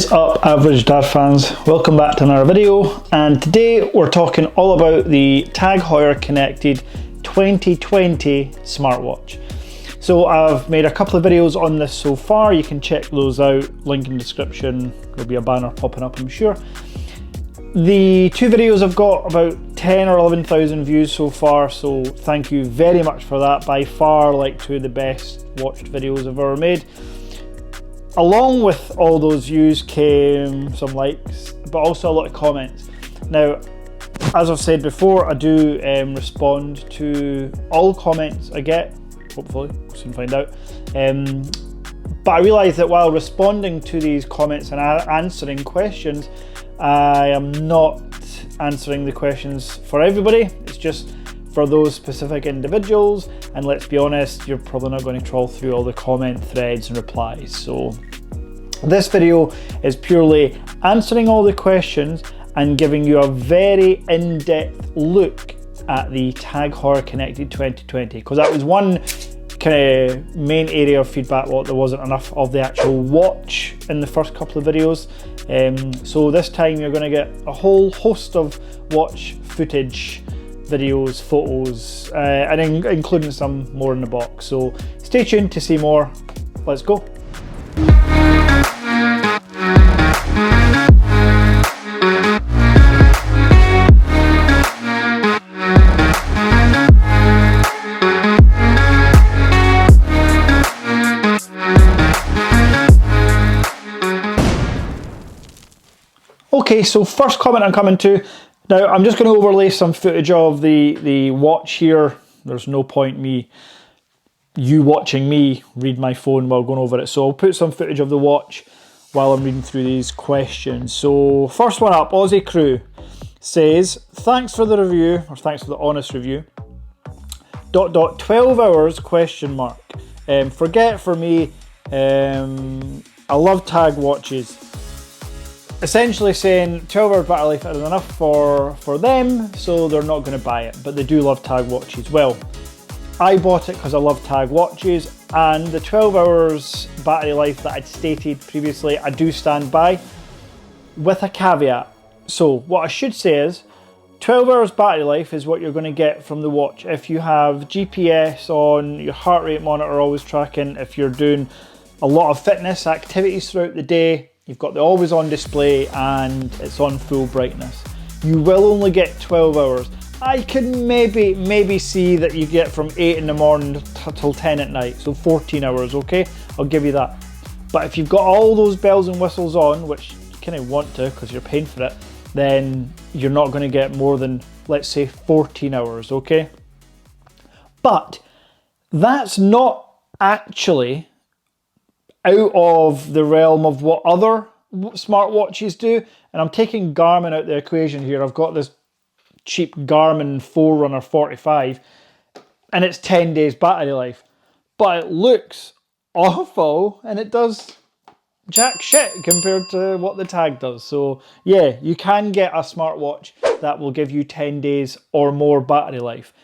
Is up, average dad fans? Welcome back to another video, and today we're talking all about the TAG Heuer Connected 2020 smartwatch. So I've made a couple of videos on this so far. You can check those out, link in the description. There'll be a banner popping up, I'm sure. The two videos have got about 10 or 11,000 views so far, so thank you very much for that. By far, like, two of the best watched videos I've ever made. Along with all those views came some likes, but also a lot of comments. Now, as I've said before, I do respond to all comments I get, hopefully, we'll soon find out. But I realised that while responding to these comments and answering questions, I am not answering the questions for everybody. It's just for those specific individuals, and let's be honest, you're probably not going to trawl through all the comment threads and replies. So this video is purely answering all the questions and giving you a very in-depth look at the TAG Heuer Connected 2020, because that was one kind of main area of feedback. Well, there wasn't enough of the actual watch in the first couple of videos. So this time you're going to get a whole host of watch footage, videos, photos, and including some more in the box. So stay tuned to see more. Let's go. Okay, so first comment I'm coming to. Now, I'm just going to overlay some footage of the watch here. There's no point you watching me read my phone while going over it. So I'll put some footage of the watch while I'm reading through these questions. So first one up, Aussie Crew says, thanks for the review, or thanks for the honest review. ... 12 hours question mark. Forget for me, I love TAG watches. Essentially saying 12 hour battery life is enough for them, so they're not going to buy it, but they do love TAG watches. Well, I bought it because I love TAG watches, and the 12 hours battery life that I'd stated previously, I do stand by, with a caveat. So what I should say is 12 hours battery life is what you're going to get from the watch if you have GPS on, your heart rate monitor always tracking, if you're doing a lot of fitness activities throughout the day. You've got the always on display and it's on full brightness. You will only get 12 hours. I could maybe see that you get from 8 in the morning till 10 at night, so 14 hours, okay? I'll give you that. But if you've got all those bells and whistles on, which you kind of want to because you're paying for it, then you're not going to get more than, let's say, 14 hours, okay? But that's not actually out of the realm of what other smartwatches do, and I'm taking Garmin out the equation here. I've got this cheap Garmin Forerunner 45 and it's 10 days battery life, but it looks awful and it does jack shit compared to what the TAG does. So yeah, you can get a smartwatch that will give you 10 days or more battery life,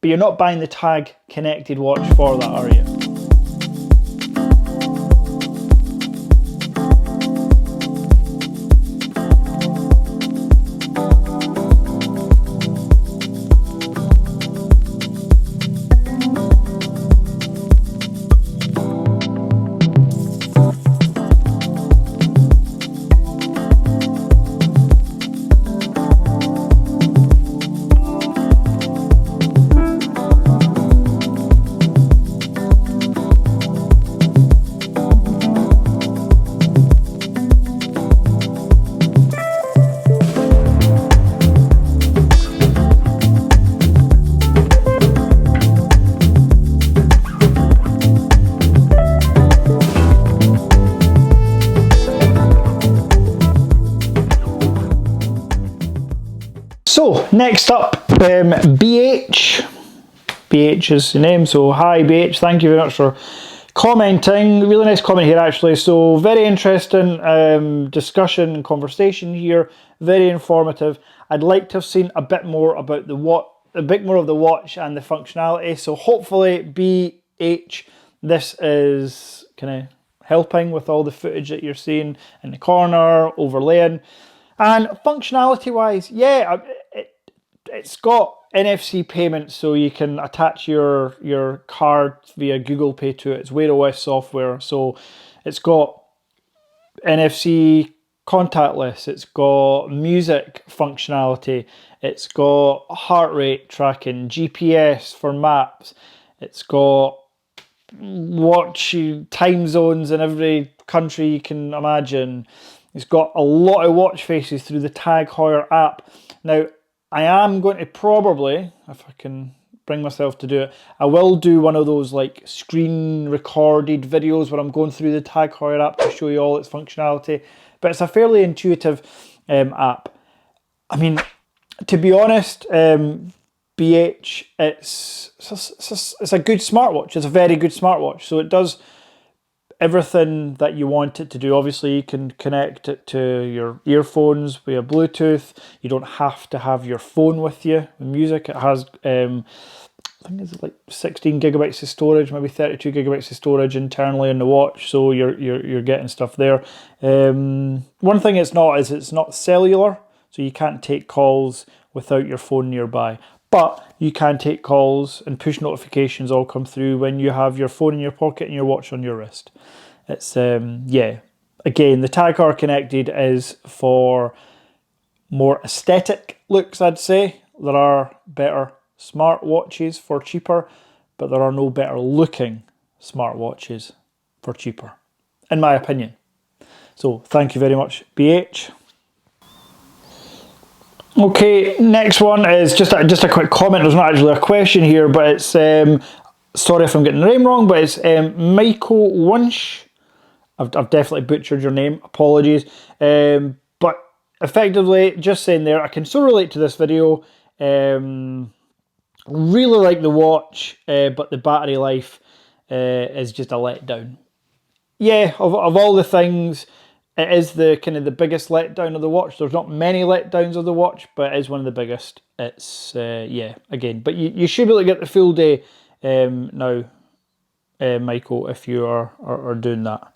but you're not buying the TAG Connected watch for that, are you? So next up, BH. BH is the name, so hi BH, thank you very much for commenting. Really nice comment here actually, so very interesting discussion and conversation here, very informative. I'd like to have seen a bit more about a bit more of the watch and the functionality, so hopefully BH, this is kind of helping with all the footage that you're seeing in the corner, overlaying. And functionality wise, yeah, it's got NFC payments, so you can attach your card via Google Pay to it. It's Wear OS software, so it's got NFC contactless, it's got music functionality, it's got heart rate tracking, GPS for maps, it's got watch time zones in every country you can imagine. It's got a lot of watch faces through the TAG Heuer app. Now, I am going to probably, if I can bring myself to do it, I will do one of those like screen recorded videos where I'm going through the TAG Heuer app to show you all its functionality. But it's a fairly intuitive app. I mean, to be honest, BH, it's a good smartwatch. It's a very good smartwatch. So it does everything that you want it to do. Obviously, you can connect it to your earphones via Bluetooth. You don't have to have your phone with you. The music, it has, I think it's like 16 gigabytes of storage, maybe 32 gigabytes of storage internally in the watch. So you're getting stuff there. One thing it's not cellular, so you can't take calls without your phone nearby. But you can take calls, and push notifications all come through when you have your phone in your pocket and your watch on your wrist. It's, yeah. Again, the TAG Heuer Connected is for more aesthetic looks, I'd say. There are better smartwatches for cheaper, but there are no better looking smartwatches for cheaper, in my opinion. So, thank you very much, BH. Okay, next one is just a quick comment. There's not actually a question here, but it's, sorry if I'm getting the name wrong, but it's Michael Wunsch. I've definitely butchered your name, apologies. But effectively, just saying there, I can so relate to this video. Really like the watch, but the battery life is just a letdown. Yeah, of all the things, it is the kind of the biggest letdown of the watch. There's not many letdowns of the watch, but it is one of the biggest. It's, yeah, again. But you should be able to get the full day now, Michael, if you are doing that.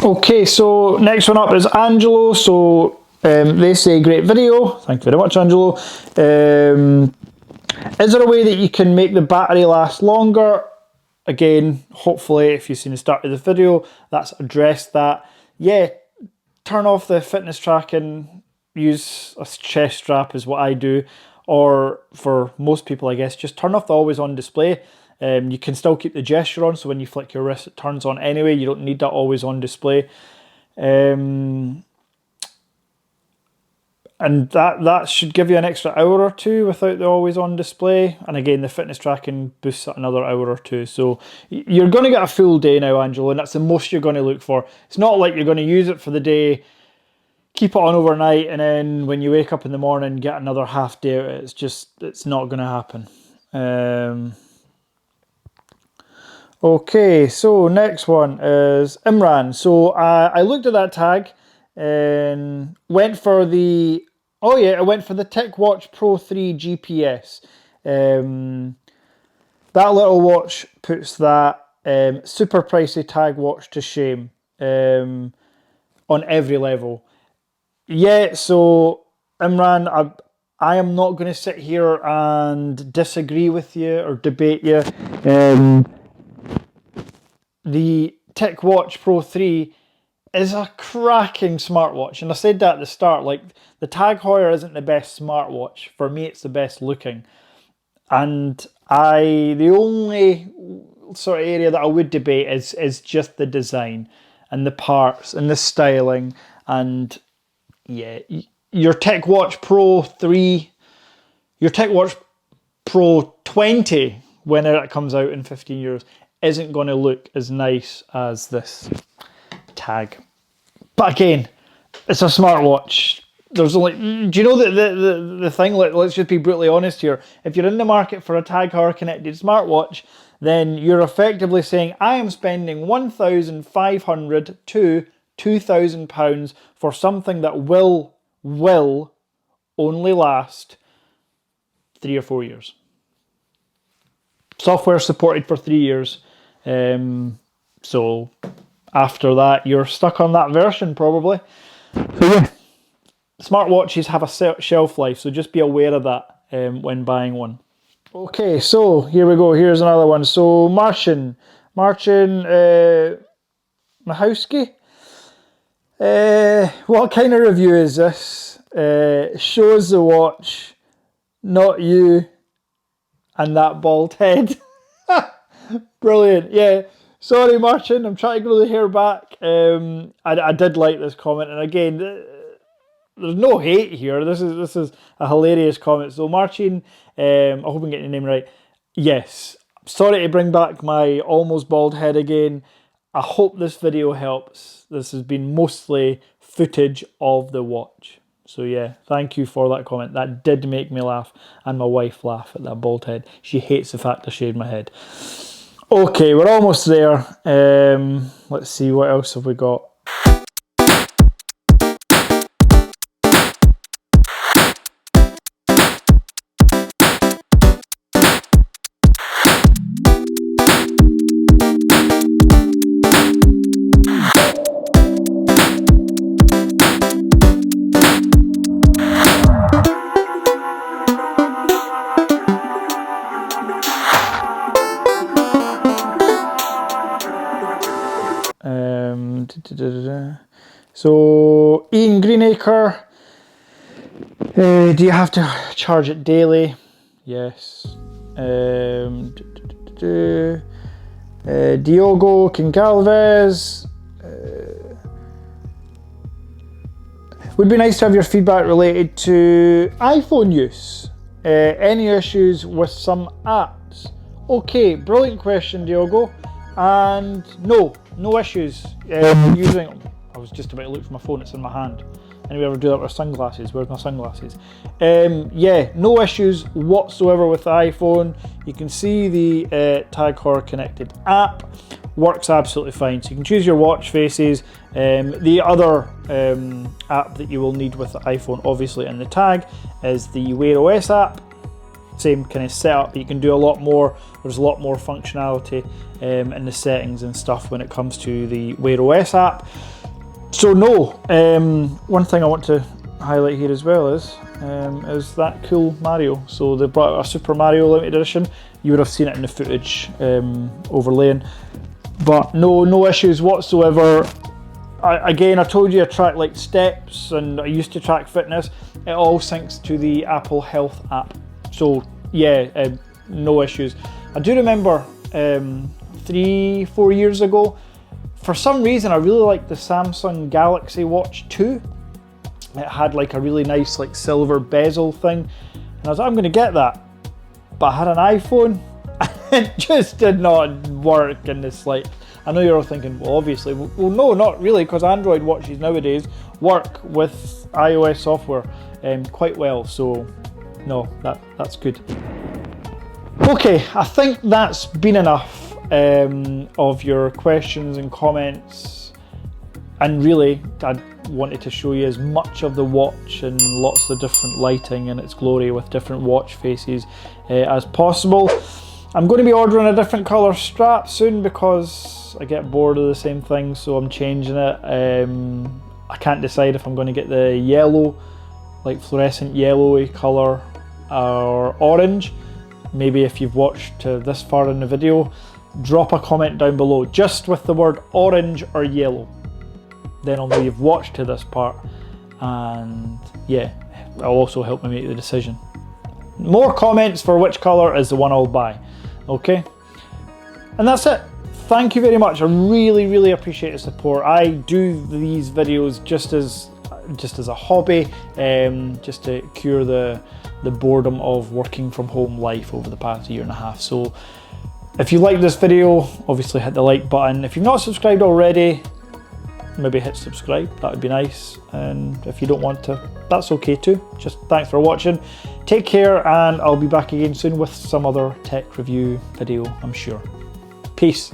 Okay, so next one up is Angelo. So they say, great video. Thank you very much, Angelo. Is there a way that you can make the battery last longer? Again, hopefully, if you've seen the start of the video, that's addressed that. Yeah, turn off the fitness tracking, use a chest strap is what I do, or for most people, I guess, just turn off the always on display. You can still keep the gesture on, so when you flick your wrist, it turns on anyway. You don't need that always on display. And that should give you an extra hour or two without the always on display. And again, the fitness tracking boosts it another hour or two. So you're going to get a full day now, Angelo, and that's the most you're going to look for. It's not like you're going to use it for the day, keep it on overnight, and then when you wake up in the morning, get another half day out of it. It's not going to happen. Okay, so next one is Imran. So I looked at that tag and went for the, oh yeah, I went for the TicWatch Pro 3 GPS. That little watch puts that super pricey tag watch to shame on every level. Yeah, so Imran, I am not going to sit here and disagree with you or debate you. The TicWatch Pro 3 is a cracking smartwatch, and I said that at the start, like, the TAG Heuer isn't the best smartwatch. For me, it's the best looking. And the only sort of area that I would debate is just the design and the parts and the styling. And yeah, your TicWatch Pro 3, your TicWatch Pro 20, when it comes out in 15 years, isn't going to look as nice as this tag. But again, it's a smartwatch. There's only, do you know the thing, let's just be brutally honest here, if you're in the market for a TAG Heuer Connected smartwatch, then you're effectively saying, I am spending £1,500 to £2,000 for something that will only last 3 or 4 years. Software supported for 3 years. So after that, you're stuck on that version probably. So yeah, smartwatches have a shelf life, so just be aware of that when buying one. Okay, so here we go. Here's another one. So Marcin Mahowski. What kind of review is this? Shows the watch, not you, and that bald head. Brilliant. Yeah. Sorry, Marcin. I'm trying to grow the hair back. I did like this comment, and again, there's no hate here. This is a hilarious comment. So Marcin, I hope I'm getting your name right. Yes. Sorry to bring back my almost bald head again. I hope this video helps. This has been mostly footage of the watch. So yeah, thank you for that comment. That did make me laugh, and my wife laugh at that bald head. She hates the fact I shaved my head. Okay, we're almost there. Let's see, what else have we got? So Ian Greenacre, do you have to charge it daily? Yes. Diogo Quincalves, would be nice to have your feedback related to iPhone use. Any issues with some apps? Okay, brilliant question, Diogo. And no issues using. I was just about to look for my phone, it's in my hand. Anybody ever do that with sunglasses? Where's my sunglasses? Yeah, no issues whatsoever with the iPhone. You can see the TAG Heuer Connected app works absolutely fine. So you can choose your watch faces. The other app that you will need with the iPhone, obviously, and the Tag is the Wear OS app. Same kind of setup, but you can do a lot more. There's a lot more functionality in the settings and stuff when it comes to the Wear OS app. So no, one thing I want to highlight here as well is that cool Mario. So they brought out a Super Mario Limited Edition. You would have seen it in the footage overlaying, but no issues whatsoever. I told you I track like steps, and I used to track fitness. It all syncs to the Apple Health app. So yeah, no issues. I do remember 3-4 years ago, for some reason I really liked the Samsung Galaxy Watch 2. It had like a really nice like silver bezel thing, and I was like, I'm gonna get that. But I had an iPhone and it just did not work in the slightest. I know you're all thinking, well obviously, well no, not really, because Android watches nowadays work with iOS software quite well, so no, that's good. Okay, I think that's been enough of your questions and comments, and really I wanted to show you as much of the watch and lots of different lighting and its glory with different watch faces as possible. I'm going to be ordering a different colour strap soon because I get bored of the same thing, so I'm changing it. I can't decide if I'm going to get the yellow, like fluorescent yellowy colour, or orange. Maybe if you've watched this far in the video, drop a comment down below just with the word orange or yellow. Then I'll know you've watched to this part, and yeah, it'll also help me make the decision. More comments for which colour is the one I'll buy. Okay, and that's it. Thank you very much. I really appreciate the support. I do these videos just as a hobby, just to cure the boredom of working from home life over the past 1.5 years. So if you like this video, obviously hit the like button. If you've not subscribed already, maybe hit subscribe, that would be nice. And if you don't want to, that's okay too. Just thanks for watching. Take care, and I'll be back again soon with some other tech review video, I'm sure. Peace.